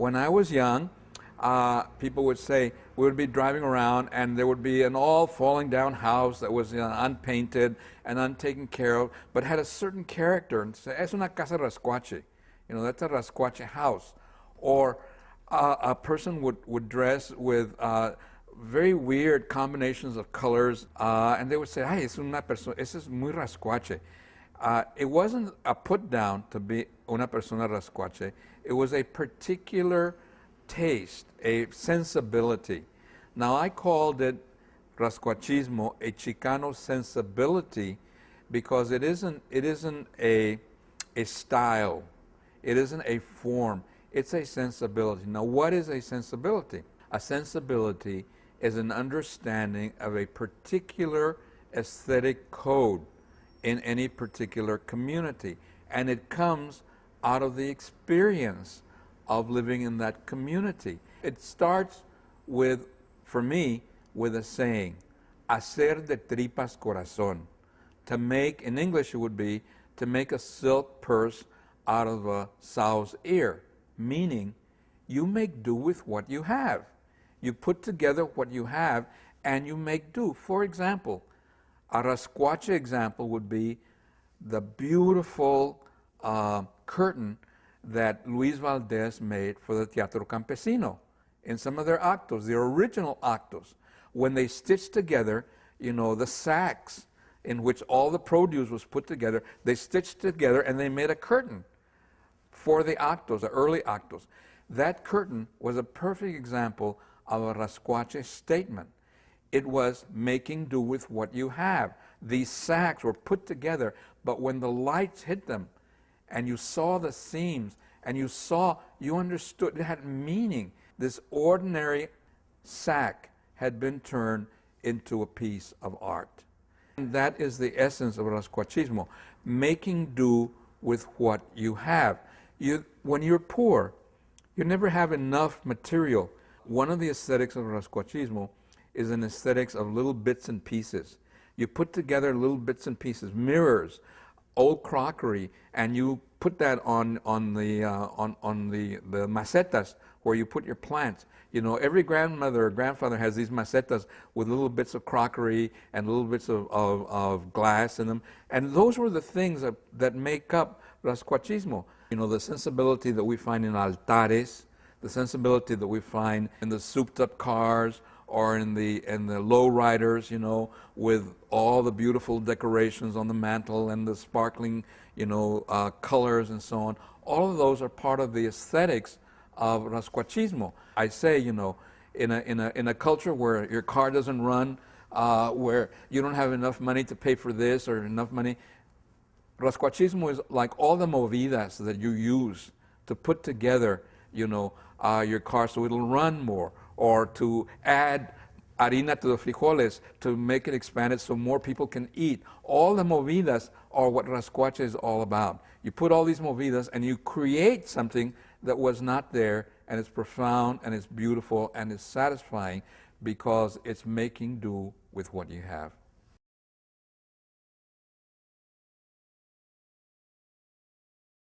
When I was young, people would say we would be driving around and there would be an all falling down house that was unpainted and untaken care of, but had a certain character. And say, es una casa rascuache. That's a rascuache house. Or a person would dress with very weird combinations of colors, and they would say, ay, es una persona, eso es muy rascuache. It wasn't a put down to be una persona rascuache. It was a particular taste, a sensibility. Now I called it Rasquachismo, a Chicano sensibility, because it isn't a style, it isn't a form, it's a sensibility. Now what is a sensibility? A sensibility is an understanding of a particular aesthetic code in any particular community, and it comes out of the experience of living in that community. It starts with, for me, with a saying, hacer de tripas corazón. To make, in English it would be, to make a silk purse out of a sow's ear, meaning you make do with what you have. You put together what you have and you make do. For example, a rascuache example would be the beautiful curtain that Luis Valdez made for the Teatro Campesino in some of their actos, the original actos. When they stitched together, the sacks in which all the produce was put together, they stitched together and they made a curtain for the actos, the early actos. That curtain was a perfect example of a rascuache statement. It was making do with what you have. These sacks were put together, but when the lights hit them, and you saw the seams, and you understood, it had meaning. This ordinary sack had been turned into a piece of art. And that is the essence of Rasquachismo, making do with what you have. When you're poor, you never have enough material. One of the aesthetics of Rasquachismo is an aesthetics of little bits and pieces. You put together little bits and pieces, mirrors, old crockery, and you put that on the macetas where you put your plants. Every grandmother or grandfather has these macetas with little bits of crockery and little bits of glass in them. And those were the things that make up Rasquachismo. The sensibility that we find in altares, the sensibility that we find in the souped-up cars or in the lowriders, with all the beautiful decorations on the mantle and the sparkling, colors and so on. All of those are part of the aesthetics of Rasquachismo. I say, in a culture where your car doesn't run, where you don't have enough money to pay for this or enough money, Rasquachismo is like all the movidas that you use to put together, your car so it'll run more, or to add harina to the frijoles to make it expanded so more people can eat. All the movidas are what Rasquache is all about. You put all these movidas and you create something that was not there, and it's profound and it's beautiful and it's satisfying because it's making do with what you have.